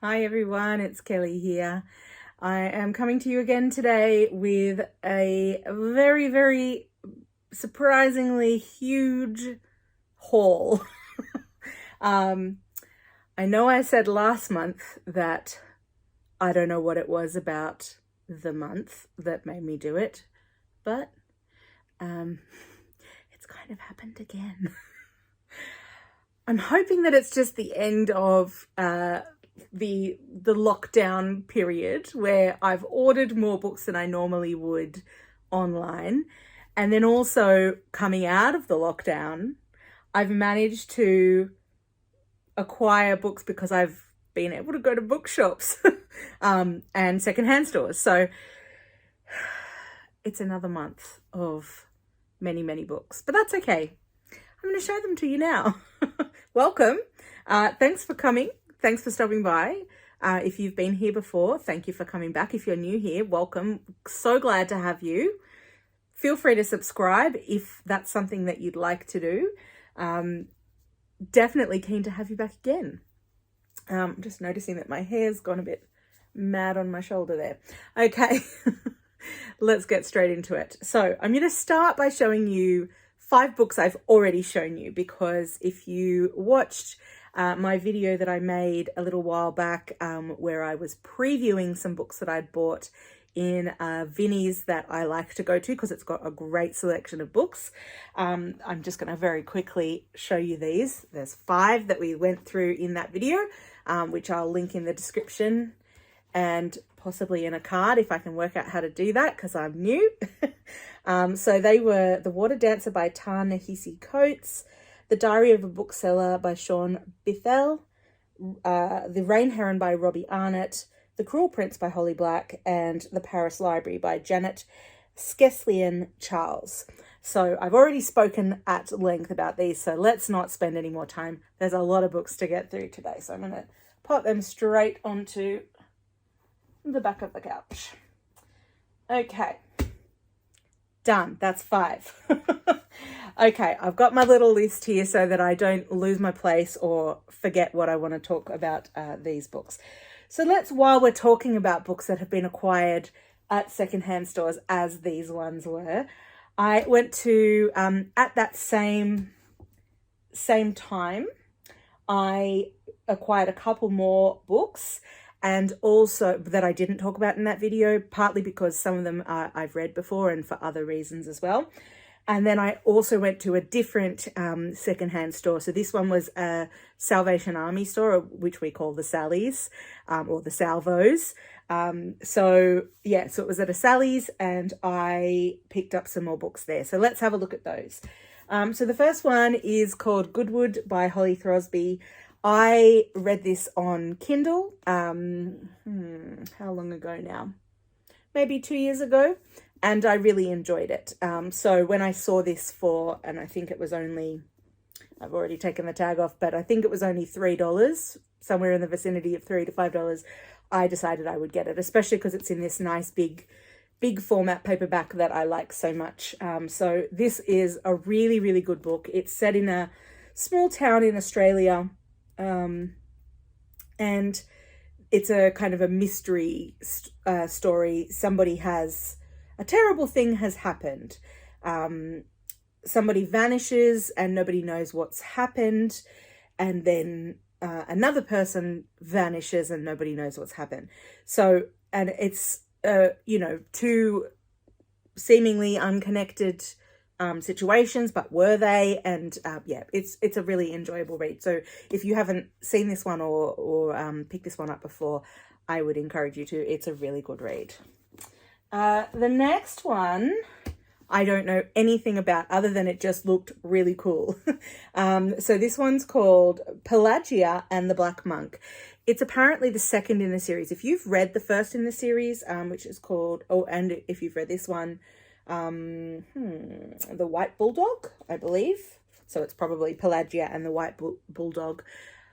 Hi everyone, it's Kelly here. I am coming to you again today with a very, very surprisingly huge haul. I know I said last month that I don't know what it was about the month that made me do it, but it's kind of happened again. I'm hoping that it's just the end of the lockdown period where I've ordered more books than I normally would online, and then also coming out of the lockdown I've managed to acquire books because I've been able to go to bookshops and secondhand stores. So it's another month of many books, but that's okay. I'm going to show them to you now. Welcome. Thanks for coming. Thanks for stopping by. If you've been here before, thank you for coming back. If you're new here, welcome. So glad to have you. Feel free to subscribe if that's something that you'd like to do. Definitely keen to have you back again. I'm just noticing that my hair's gone a bit mad on my shoulder there. Okay, let's get straight into it. So I'm going to start by showing you 5 books I've already shown you, because if you watched my video that I made a little while back where I was previewing some books that I'd bought in Vinnie's that I like to go to because it's got a great selection of books. I'm just going to very quickly show you these. There's 5 that we went through in that video, which I'll link in the description and possibly in a card if I can work out how to do that because I'm new. So they were The Water Dancer by Ta-Nehisi Coates, The Diary of a Bookseller by Shaun, Bythell, The Rain Heron by Robbie Arnott, The Cruel Prince by Holly Black, and The Paris Library by Janet Skeslien Charles. So I've already spoken at length about these, so let's not spend any more time. There's a lot of books to get through today, so I'm going to pop them straight onto the back of the couch. Okay. Done. That's 5. Okay, I've got my little list here so that I don't lose my place or forget what I want to talk about these books. So while we're talking about books that have been acquired at secondhand stores, as these ones were, I went to, at that same time, I acquired a couple more books, and also that I didn't talk about in that video, partly because some of them I've read before and for other reasons as well. And then I also went to a different secondhand store. So this one was a Salvation Army store, which we call the Sallies or the Salvos. So it was at a Sally's and I picked up some more books there. So let's have a look at those. So the first one is called Goodwood by Holly Throsby. I read this on Kindle, how long ago now? Maybe 2 years ago, and I really enjoyed it. So when I saw this and I think it was only, I've already taken the tag off, but I think it was only $3, somewhere in the vicinity of $3 to $5, I decided I would get it, especially because it's in this nice big format paperback that I like so much. So this is a really, really good book. It's set in a small town in Australia, and it's a kind of a mystery story. A terrible thing has happened. Somebody vanishes and nobody knows what's happened, and then another person vanishes and nobody knows what's happened. So, and it's two seemingly unconnected situations, but were they? And it's a really enjoyable read. So if you haven't seen this one or picked this one up before, I would encourage you to. It's a really good read. The next one I don't know anything about other than it just looked really cool. So this one's called Pelagia and the Black Monk. It's apparently the second in the series. If you've read the first in the series, which is called, and if you've read this one, The White Bulldog, I believe. So it's probably Pelagia and the White Bulldog.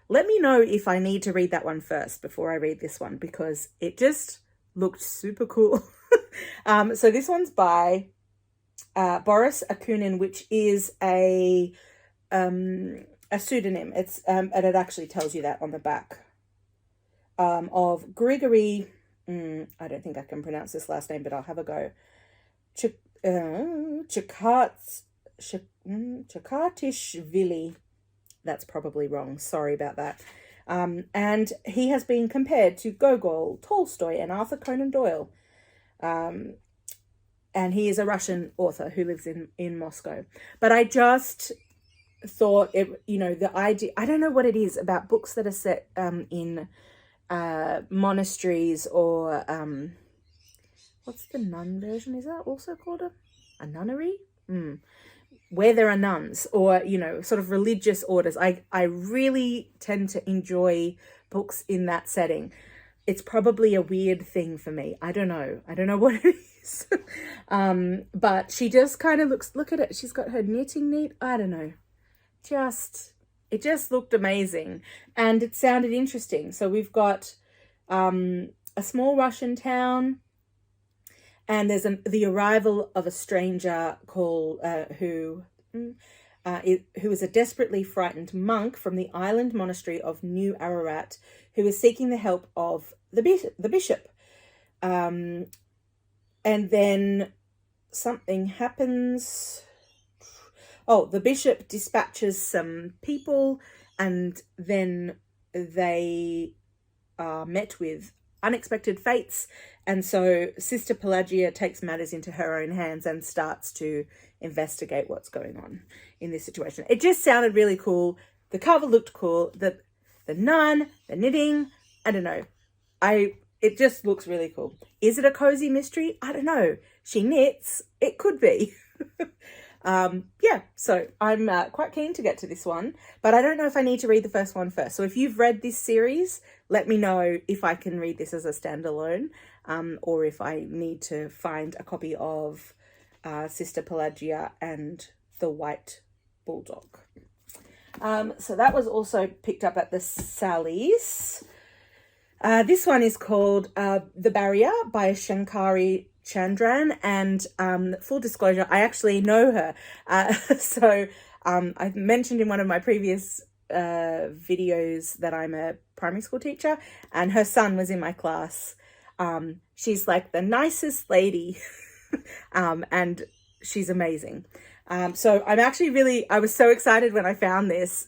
Let me know if I need to read that one first before I read this one, because it just looked super cool. So this one's by Boris Akunin, which is a pseudonym. It's and it actually tells you that on the back. of Grigory, I don't think I can pronounce this last name, but I'll have a go. Chakatishvili. That's probably wrong. Sorry about that. And he has been compared to Gogol, Tolstoy, and Arthur Conan Doyle. And he is a Russian author who lives in Moscow. But I just thought, the idea, I don't know what it is about books that are set in monasteries or, what's the nun version? Is that also called a nunnery? Where there are nuns or, sort of religious orders. I really tend to enjoy books in that setting. It's probably a weird thing for me. I don't know what it is. But she just kind of look at it. She's got her knitting neat. I don't know. It just looked amazing. And it sounded interesting. So we've got a small Russian town. And there's the arrival of a stranger called who is a desperately frightened monk from the island monastery of New Ararat, who is seeking the help of the bishop. And then something happens. Oh, the bishop dispatches some people, and then they are met with unexpected fates. And so Sister Pelagia takes matters into her own hands and starts to investigate what's going on in this situation. It just sounded really cool. The cover looked cool. The nun, the knitting, I don't know. It just looks really cool. Is it a cozy mystery? I don't know. She knits. It could be. So I'm quite keen to get to this one, but I don't know if I need to read the first one first. So if you've read this series, let me know if I can read this as a standalone, or if I need to find a copy of Sister Pelagia and the White Bulldog. So that was also picked up at the Sally's. This one is called The Barrier by Shankari Chandran, and full disclosure, I actually know her. I've mentioned in one of my previous videos that I'm a primary school teacher, and her son was in my class. She's like the nicest lady, and she's amazing. So I was so excited when I found this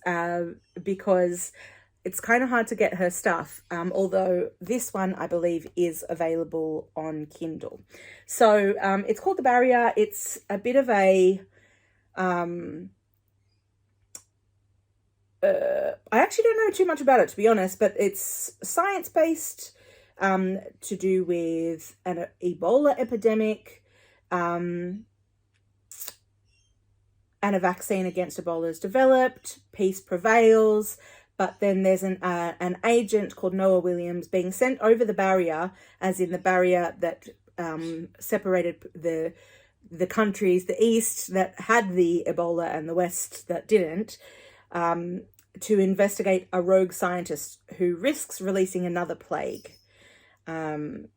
because it's kind of hard to get her stuff, although this one, I believe, is available on Kindle. So it's called The Barrier. It's a bit of a... I actually don't know too much about it, to be honest, but it's science-based, to do with an Ebola epidemic, and a vaccine against Ebola is developed. Peace prevails. But then there's an agent called Noah Williams being sent over the barrier, as in the barrier that separated the countries, the East that had the Ebola and the West that didn't, to investigate a rogue scientist who risks releasing another plague. So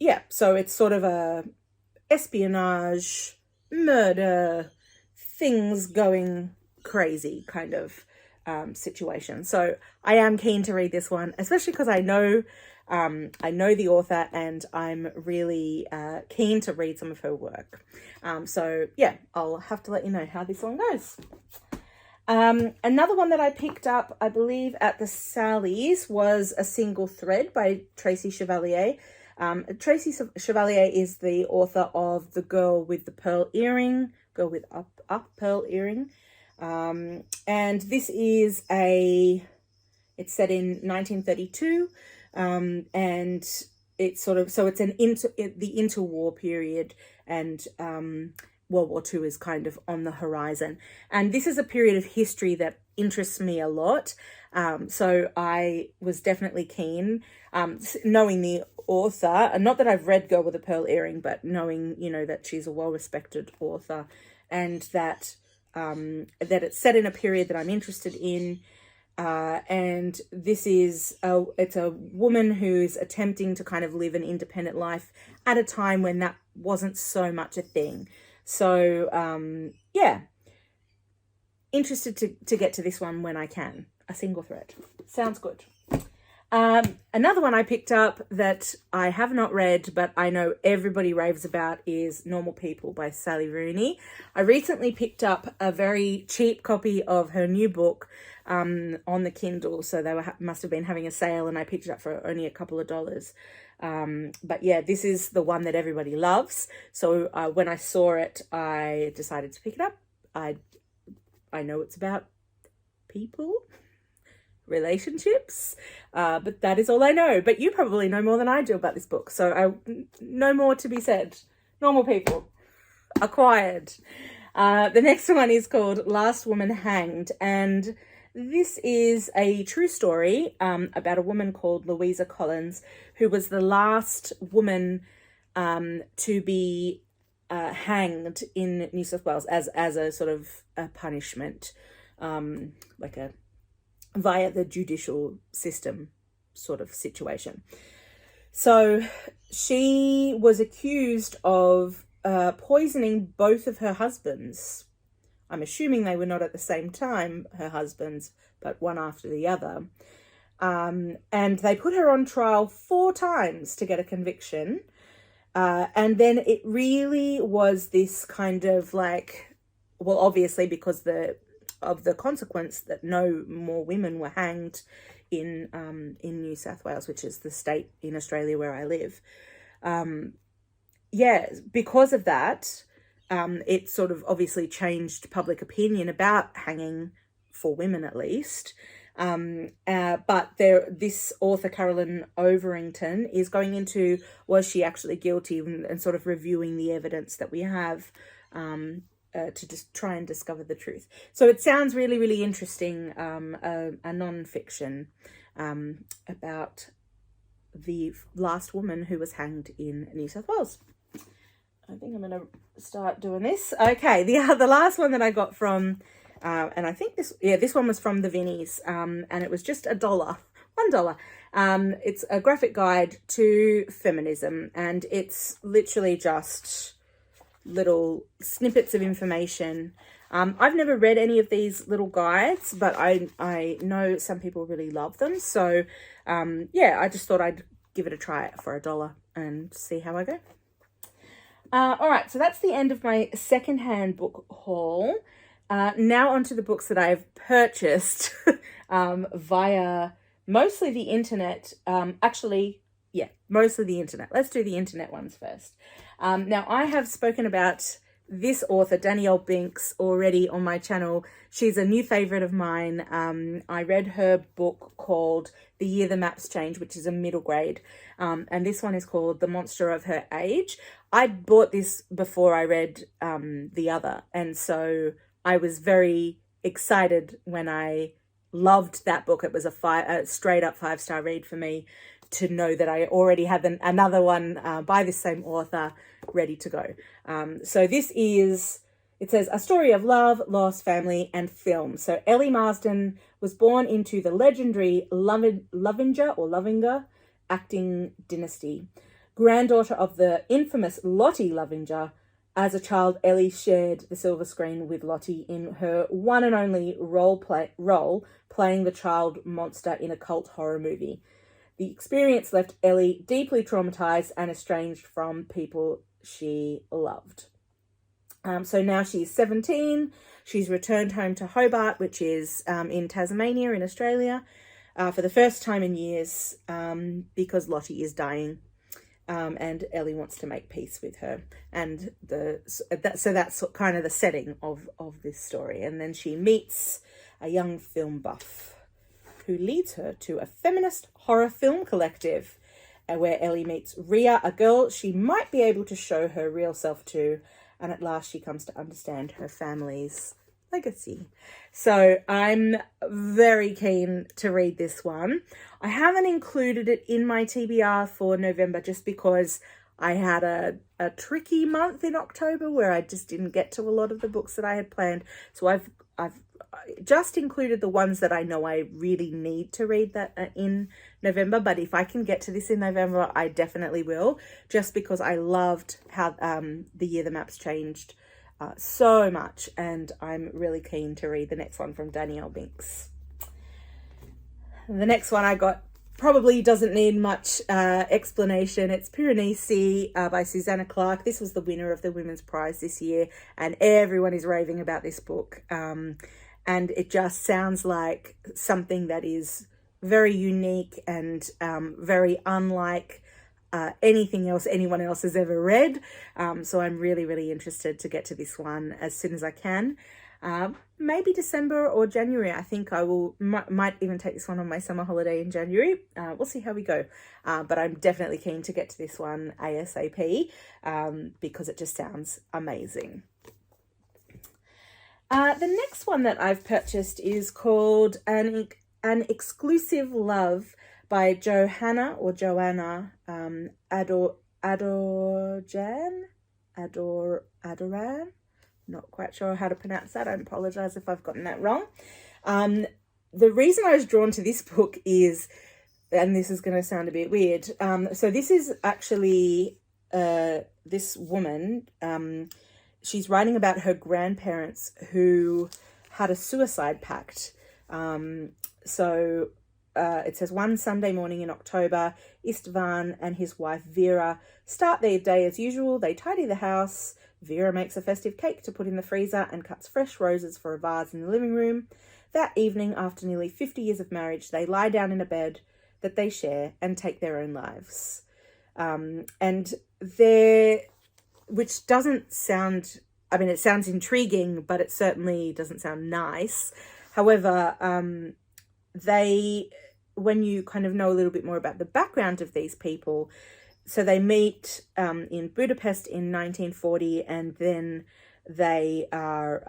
it's sort of a espionage, murder, things going crazy kind of situation. So I am keen to read this one, especially because I know the author, and I'm really keen to read some of her work. I'll have to let you know how this one goes. Another one that I picked up, I believe, at the Sally's was A Single Thread by Tracy Chevalier. Tracy Chevalier is the author of The Girl with the Pearl Earring, Girl with Up Pearl Earring. And this is it's set in 1932, and it's sort of, so it's the interwar period, and World War II is kind of on the horizon. And this is a period of history that interests me a lot. So I was definitely keen, knowing the author, and not that I've read Girl with a Pearl Earring, but knowing, that she's a well-respected author, and that it's set in a period that I'm interested in. And this is it's a woman who's attempting to kind of live an independent life at a time when that wasn't so much a thing. So, interested to get to this one when I can. A Single Thread. Sounds good. Another one I picked up that I have not read, but I know everybody raves about, is Normal People by Sally Rooney. I recently picked up a very cheap copy of her new book on the Kindle, so they must have been having a sale, and I picked it up for only a couple of dollars. But yeah, this is the one that everybody loves. So when I saw it, I decided to pick it up. I know it's about people, relationships, but that is all I know. But you probably know more than I do about this book, so no more to be said. Normal People, acquired. The next one is called Last Woman Hanged, and this is a true story about a woman called Louisa Collins, who was the last woman to be hanged in New South Wales as a sort of a punishment, like a via the judicial system sort of situation. So she was accused of poisoning both of her husbands. I'm assuming they were not at the same time, her husbands, but one after the other. And they put her on trial 4 times to get a conviction. And then it really was this kind of like, well, obviously because of the consequence that no more women were hanged in New South Wales, which is the state in Australia where I live. Because of that, it sort of obviously changed public opinion about hanging for women, at least. But this author, Carolyn Overington, is going into, was she actually guilty, and sort of reviewing the evidence that we have to just try and discover the truth. So it sounds really, really interesting, a non-fiction about the last woman who was hanged in New South Wales. I think I'm going to start doing this. Okay, the last one that I got from, and I think this one was from the Vinnies, and it was just $1. It's a graphic guide to feminism, and it's literally just little snippets of information. I've never read any of these little guides, but I know some people really love them. So I just thought I'd give it a try for $1 and see how I go. All right, so that's the end of my secondhand book haul. Now onto the books that I've purchased via mostly the internet. Mostly the internet. Let's do the internet ones first. Now, I have spoken about this author, Danielle Binks, already on my channel. She's a new favourite of mine. I read her book called The Year the Maps Change, which is a middle grade. And this one is called The Monster of Her Age. I bought this before I read the other. And so I was very excited when I loved that book. It was a straight up 5-star read for me, to know that I already had another one by this same author ready to go. So this is, it says, a story of love, loss, family, and film. So Ellie Marsden was born into the legendary Lovinger acting dynasty. Granddaughter of the infamous Lottie Lovinger, as a child, Ellie shared the silver screen with Lottie in her one and only role playing the child monster in a cult horror movie. The experience left Ellie deeply traumatized and estranged from people she loved. So now she's 17. She's returned home to Hobart, which is in Tasmania in Australia, for the first time in years, because Lottie is dying. And Ellie wants to make peace with her. And so that's kind of the setting of this story. And then she meets a young film buff who leads her to a feminist horror film collective, where Ellie meets Ria, a girl she might be able to show her real self to, and at last she comes to understand her family's legacy. So I'm very keen to read this one. I haven't included it in my TBR for November just because I had a tricky month in October where I just didn't get to a lot of the books that I had planned. So I've just included the ones that I know I really need to read that in November. But if I can get to this in November, I definitely will, just because I loved how The Year the Maps Changed so much, and I'm really keen to read the next one from Danielle Binks. The next one I got probably doesn't need much explanation. It's Piranesi by Susanna Clarke. This was the winner of the Women's Prize this year, and everyone is raving about this book. And it just sounds like something that is very unique and very unlike anything else anyone else has ever read. So I'm really, really interested to get to this one as soon as I can. Maybe December or January. I think I might even take this one on my summer holiday in January. We'll see how we go. But I'm definitely keen to get to this one ASAP because it just sounds amazing. The next one that I've purchased is called An Exclusive Love by Johanna or Joanna Adorjan. Not quite sure how to pronounce that. I apologize if I've gotten that wrong. The reason I was drawn to this book is, and this is going to sound a bit weird. So this is actually this woman. She's writing about her grandparents who had a suicide pact. It says, one Sunday morning in October, Istvan and his wife Vera start their day as usual. They tidy the house. Vera makes a festive cake to put in the freezer and cuts fresh roses for a vase in the living room. That evening, after nearly 50 years of marriage, they lie down in a bed that they share and take their own lives. Which doesn't sound, I mean, it sounds intriguing, but it certainly doesn't sound nice. However, when you kind of know a little bit more about the background of these people, so they meet in Budapest in 1940, and then they are,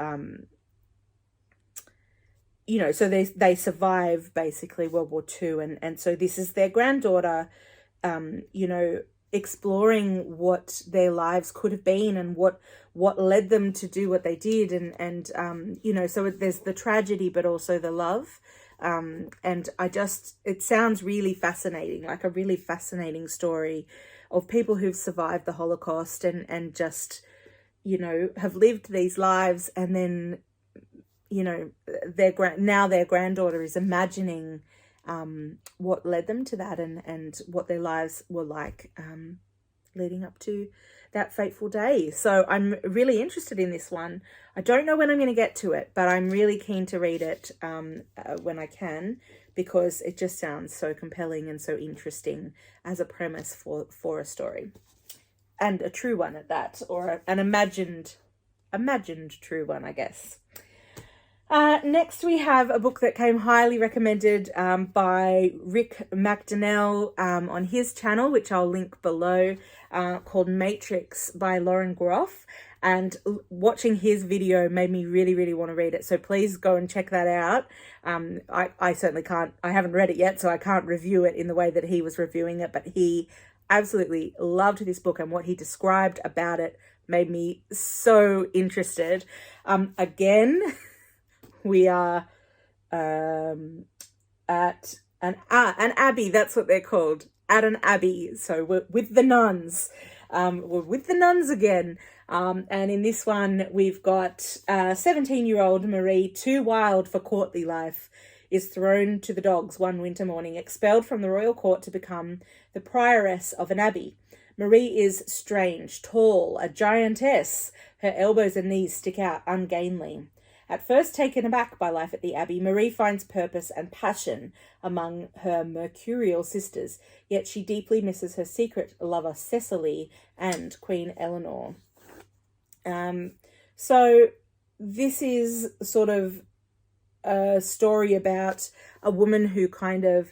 so they survive basically World War II. And so this is their granddaughter, exploring what their lives could have been and what led them to do what they did. So there's the tragedy, but also the love. It sounds really fascinating, like a really fascinating story of people who've survived the Holocaust and just, have lived these lives. And then, their granddaughter is imagining what led them to that and what their lives were like leading up to that fateful day. So I'm really interested in this one. I don't know when I'm going to get to it, but I'm really keen to read it when I can, because it just sounds so compelling and so interesting as a premise for a story, and a true one at that, or an imagined true one, I guess. Next we have a book that came highly recommended by Rick McDonnell on his channel, which I'll link below, called Matrix by Lauren Groff. And watching his video made me really, really want to read it. So please go and check that out. I certainly can't, I haven't read it yet, so I can't review it in the way that he was reviewing it, but he absolutely loved this book, and what he described about it made me so interested. Again, we are at an abbey, that's what they're called, at an abbey. So we're with the nuns. We're with the nuns again. And in this one, we've got 17-year-old Marie, too wild for courtly life, is thrown to the dogs one winter morning, expelled from the royal court to become the prioress of an abbey. Marie is strange, tall, a giantess. Her elbows and knees stick out ungainly. At first taken aback by life at the abbey, Marie finds purpose and passion among her mercurial sisters, yet she deeply misses her secret lover Cecily and Queen Eleanor. So this is sort of a story about a woman who kind of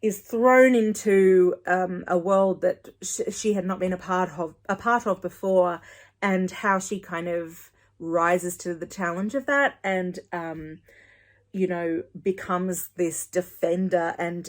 is thrown into a world that she had not been a part of before, and how she kind of rises to the challenge of that, and becomes this defender and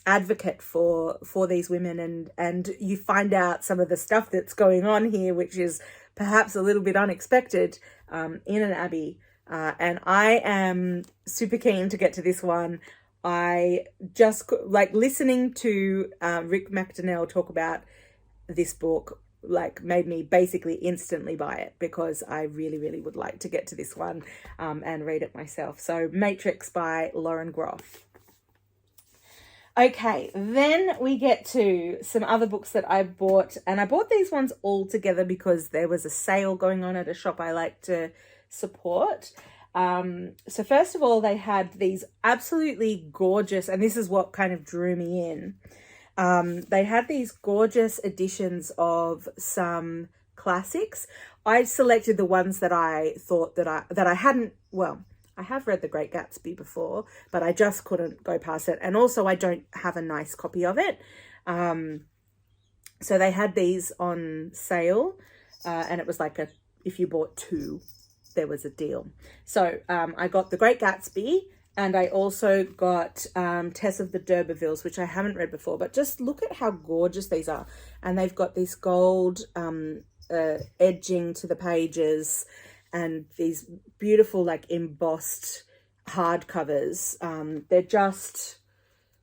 advocate for these women, and you find out some of the stuff that's going on here, which is perhaps a little bit unexpected in an abbey, and I am super keen to get to this one. I just like listening to Rick McDonnell talk about this book, like made me basically instantly buy it, because I really, really would like to get to this one and read it myself. So Matrix by Lauren Groff. Okay, then we get to some other books that I bought, and I bought these ones all together because there was a sale going on at a shop I like to support. So first of all, they had these absolutely gorgeous, and this is what kind of drew me in. They had these gorgeous editions of some classics. I selected the ones that I thought that I hadn't, well, I have read The Great Gatsby before, but I just couldn't go past it. And also I don't have a nice copy of it. So they had these on sale, and it was like if you bought two, there was a deal. So I got The Great Gatsby, and I also got Tess of the D'Urbervilles, which I haven't read before, but just look at how gorgeous these are. And they've got this gold edging to the pages, and these beautiful like embossed hardcovers. They're just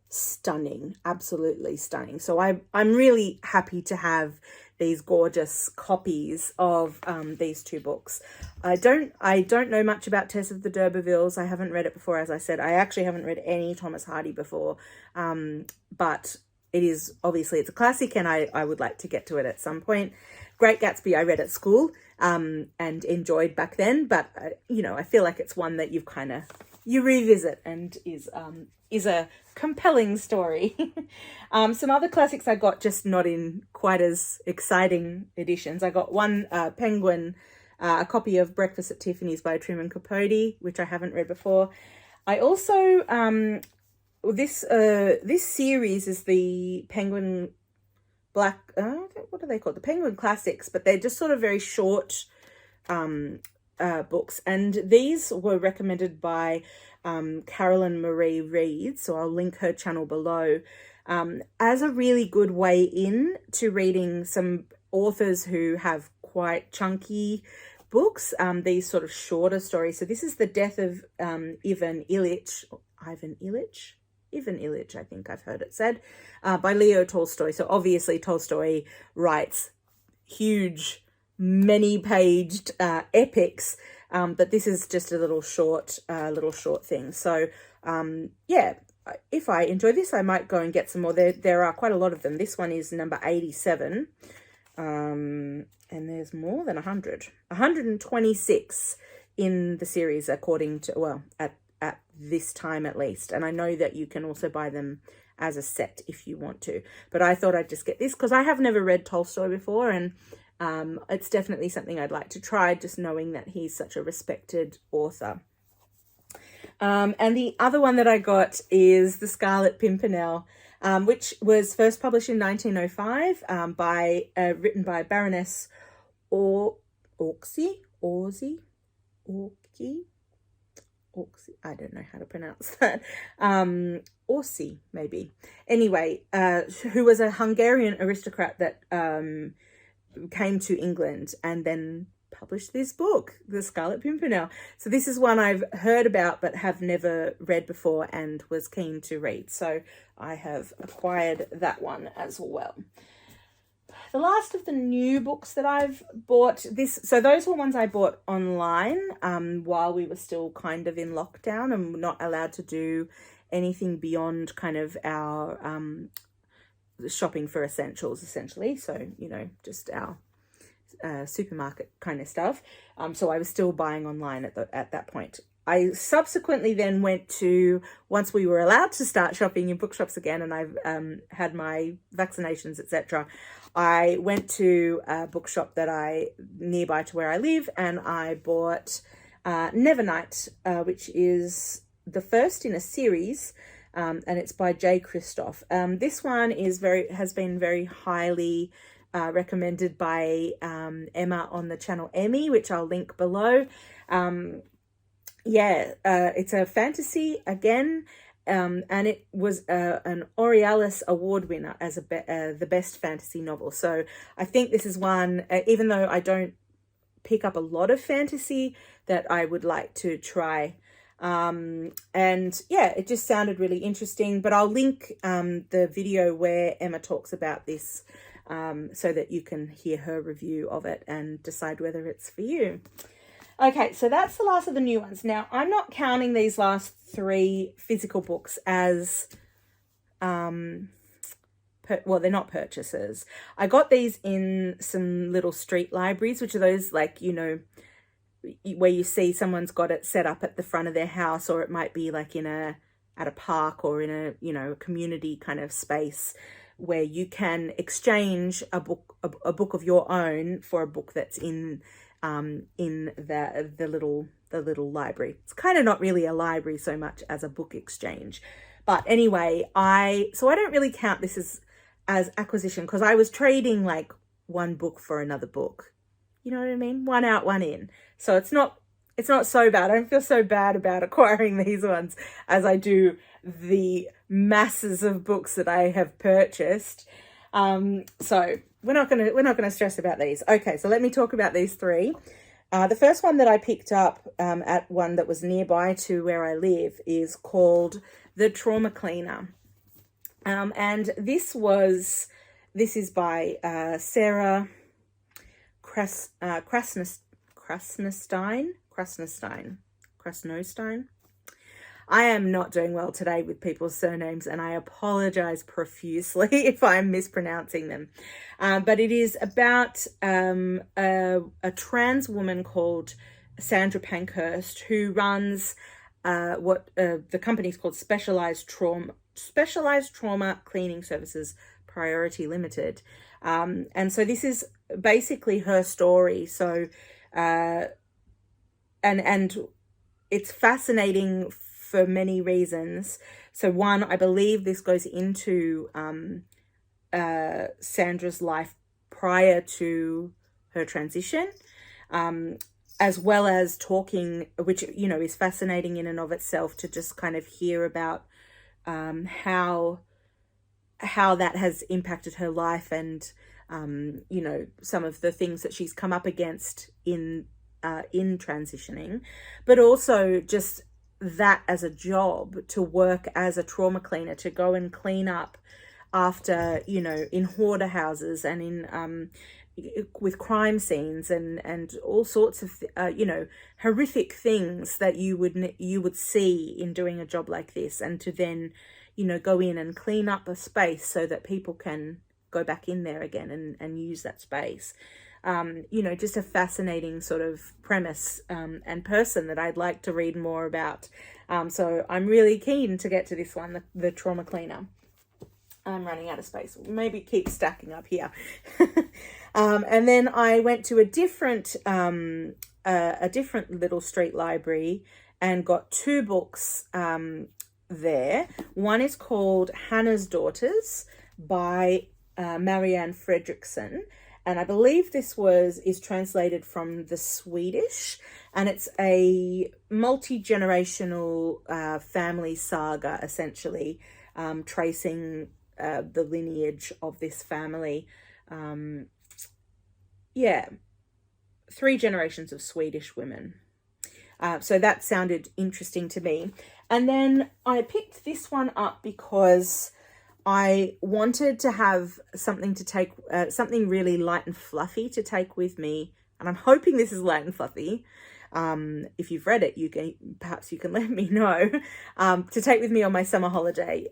stunning, absolutely stunning. So I'm really happy to have these gorgeous copies of these two books. I don't know much about Tess of the D'Urbervilles. I haven't read it before, as I said. I actually haven't read any Thomas Hardy before, but it is obviously it's a classic, and I would like to get to it at some point. Great Gatsby I read at school and enjoyed back then, but you know, I feel like it's one that you revisit and is a compelling story. Some other classics I got, just not in quite as exciting editions. I got one Penguin, a copy of Breakfast at Tiffany's by Truman Capote, which I haven't read before. I also this series is the Penguin Black, what are they called? The Penguin Classics, but they're just sort of very short books. And these were recommended by Carolyn Marie Reed, so I'll link her channel below, as a really good way in to reading some authors who have quite chunky books, these sort of shorter stories. So this is The Death of Ivan Ilyich, I think I've heard it said, by Leo Tolstoy. So obviously Tolstoy writes huge, many-paged epics, but this is just a little short thing. So yeah, if I enjoy this, I might go and get some more. There are quite a lot of them. This one is number 87, and there's more than 126 in the series, according to, well, at this time at least. And I know that you can also buy them as a set if you want to, but I thought I'd just get this because I have never read Tolstoy before, and it's definitely something I'd like to try, just knowing that he's such a respected author. And the other one that I got is The Scarlet Pimpernel, which was first published in 1905, written by Baroness Orczy. I don't know how to pronounce that. Orczy, maybe. Anyway, who was a Hungarian aristocrat that came to England and then published this book, The Scarlet Pimpernel. So this is one I've heard about but have never read before and was keen to read. So I have acquired that one as well. The last of the new books that I've bought, so those were ones I bought online while we were still kind of in lockdown and not allowed to do anything beyond kind of our shopping for essentials, essentially. So, you know, just our supermarket kind of stuff. So I was still buying online at that point. I subsequently then went to, once we were allowed to start shopping in bookshops again, and I've had my vaccinations, etc., I went to a bookshop nearby to where I live, and I bought Nevernight, which is the first in a series, and it's by J. Christoph. This one has been very highly recommended by Emma on the channel Emmy, which I'll link below. It's a fantasy again, and it was an Aurealis Award winner as the best fantasy novel. So I think this is one, even though I don't pick up a lot of fantasy, that I would like to try. And yeah, it just sounded really interesting, but I'll link the video where Emma talks about this so that you can hear her review of it and decide whether it's for you. Okay, so that's the last of the new ones. Now, I'm not counting these last 3 physical books as well, they're not purchases. I got these in some little street libraries, which are those, like, you know, where you see someone's got it set up at the front of their house, or it might be like at a park or in a, you know, community kind of space where you can exchange a book of your own for a book that's in the little library. It's kind of not really a library so much as a book exchange. But anyway, I don't really count this as acquisition, because I was trading like one book for another book. You know what I mean? One out, one in. So it's not so bad. I don't feel so bad about acquiring these ones as I do the masses of books that I have purchased. So we're not gonna stress about these. Okay, so let me talk about these three. The first one that I picked up at one that was nearby to where I live is called The Trauma Cleaner. And this is by Sarah Krasnostein. I am not doing well today with people's surnames, and I apologize profusely if I'm mispronouncing them. But it is about a trans woman called Sandra Pankhurst, who runs what the company is called Specialized Trauma Cleaning Services Priority Limited. And so this is basically her story. So, and it's fascinating for many reasons. So one, I believe this goes into Sandra's life prior to her transition, as well as talking, which, you know, is fascinating in and of itself, to just kind of hear about how that has impacted her life, and you know, some of the things that she's come up against in transitioning, but also just that as a job, to work as a trauma cleaner, to go and clean up after, you know, in hoarder houses and in with crime scenes and all sorts of you know, horrific things that you would see in doing a job like this, and to then, you know, go in and clean up a space so that people can go back in there again and use that space. You know, just a fascinating sort of premise and person that I'd like to read more about. So I'm really keen to get to this one, the Trauma Cleaner. I'm running out of space. Maybe keep stacking up here. And then I went to a different little street library and got two books there. One is called Hannah's Daughters by Marianne Fredriksson, and I believe this is translated from the Swedish, and it's a multi-generational family saga, essentially, tracing the lineage of this family. 3 generations of Swedish women. So that sounded interesting to me. And then I picked this one up because I wanted to have something to take, something really light and fluffy to take with me. And I'm hoping this is light and fluffy. If you've read it, perhaps you can let me know, to take with me on my summer holiday,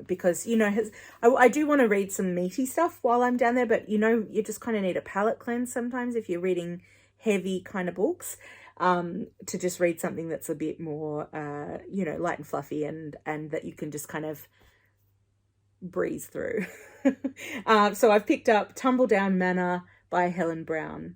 because, you know, I do want to read some meaty stuff while I'm down there, but, you know, you just kind of need a palate cleanse sometimes if you're reading heavy kind of books, to just read something that's a bit more, you know, light and fluffy, and that you can just kind of breeze through. So I've picked up Tumble Down Manor by Helen Brown.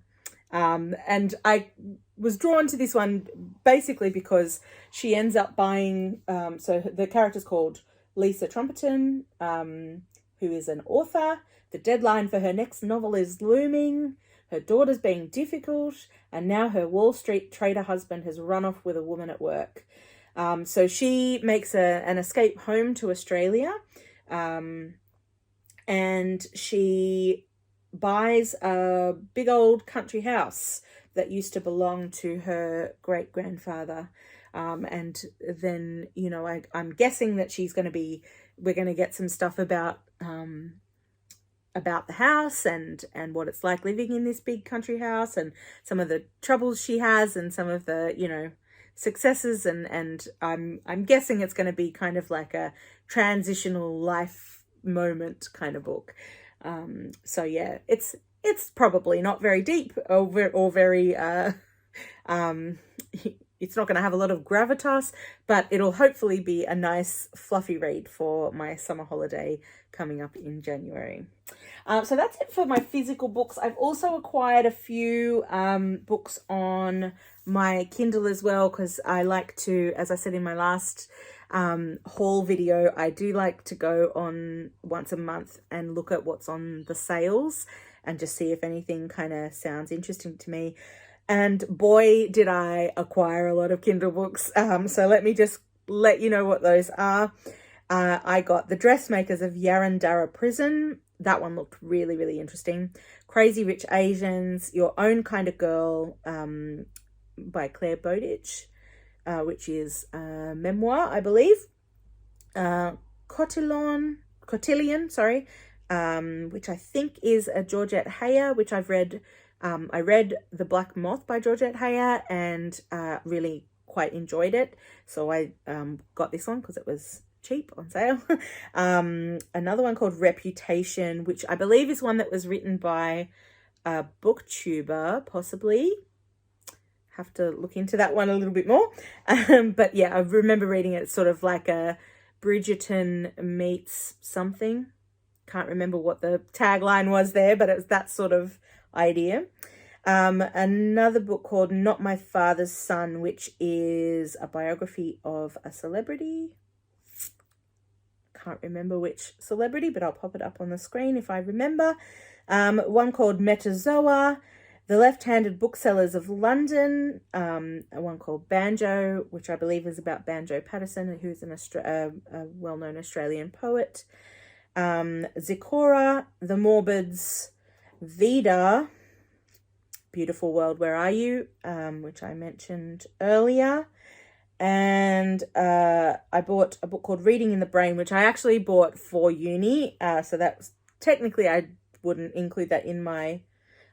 And I was drawn to this one basically because she ends up buying, so the character's called Lisa Trumpeton, who is an author. The deadline for her next novel is looming. Her daughter's being difficult, and now her Wall Street trader husband has run off with a woman at work. So she makes an escape home to Australia, and she buys a big old country house that used to belong to her great-grandfather. And then, you know, I'm guessing that we're going to get some stuff about the house and what it's like living in this big country house, and some of the troubles she has, and some of the, you know, successes, and I'm guessing it's going to be kind of like a transitional life moment kind of book. So yeah, it's probably not very deep or very it's not going to have a lot of gravitas, but it'll hopefully be a nice fluffy read for my summer holiday coming up in January. So that's it for my physical books. I've also acquired a few books on my Kindle as well, because I like to, as I said in my last haul video, I do like to go on once a month and look at what's on the sales and just see if anything kind of sounds interesting to me. And boy, did I acquire a lot of Kindle books. So let me just let you know what those are. I got The Dressmakers of Yarrandara Prison. That one looked really, really interesting. Crazy Rich Asians, Your Own Kind of Girl, by Claire Bowditch, which is a memoir, I believe. Cotillion, which I think is a Georgette Heyer, which I've read. I read The Black Moth by Georgette Heyer and really quite enjoyed it. So I got this one because it was cheap on sale. Another one called Reputation, which I believe is one that was written by a booktuber, possibly. Have to look into that one a little bit more. But yeah, I remember reading it. It's sort of like a Bridgerton meets something. Can't remember what the tagline was there, but it's that sort of idea. Another book called Not My Father's Son, which is a biography of a celebrity. Can't remember which celebrity, but I'll pop it up on the screen if I remember. One called Metazoa, The Left-Handed Booksellers of London. One called Banjo, which I believe is about Banjo Paterson, who's a well-known Australian poet. Zikora, The Morbids, Vida, Beautiful World, Where Are You? Which I mentioned earlier. And I bought a book called Reading in the Brain, which I actually bought for uni. So that was technically, I wouldn't include that in my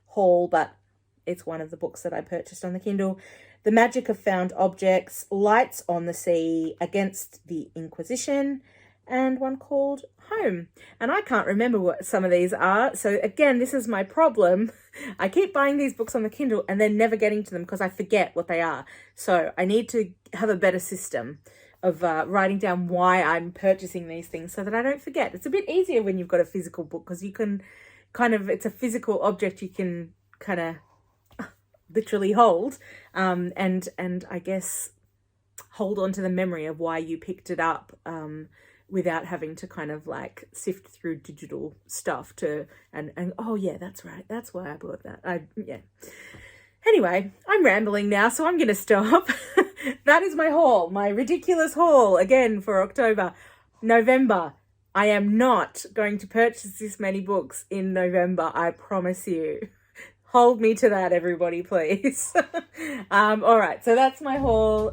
haul, but it's one of the books that I purchased on the Kindle. The Magic of Found Objects, Lights on the Sea, Against the Inquisition, and one called Home. And I can't remember what some of these are. So again, this is my problem. I keep buying these books on the Kindle and then never getting to them because I forget what they are. So I need to have a better system of writing down why I'm purchasing these things so that I don't forget. It's a bit easier when you've got a physical book because you can kind of, it's a physical object you can kind of literally hold and I guess hold on to the memory of why you picked it up without having to kind of like sift through digital stuff to and oh yeah, that's right, that's why I bought that. Yeah. Anyway, I'm rambling now, so I'm going to stop. That is my haul, my ridiculous haul again for October. November, I am not going to purchase this many books in November, I promise you. Hold me to that, everybody, please. All right, so that's my haul.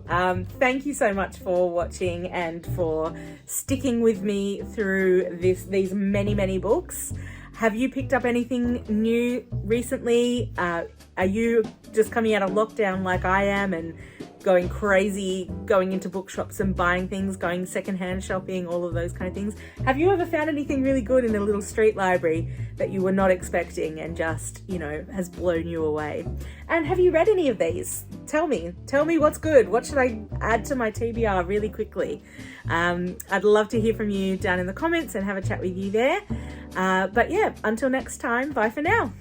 Thank you so much for watching and for sticking with me through these many, many books. Have you picked up anything new recently? Are you just coming out of lockdown like I am and going crazy, going into bookshops and buying things, going secondhand shopping, all of those kind of things? Have you ever found anything really good in a little street library that you were not expecting and just, you know, has blown you away? And have you read any of these? Tell me what's good. What should I add to my TBR really quickly? I'd love to hear from you down in the comments and have a chat with you there. But yeah, until next time, bye for now.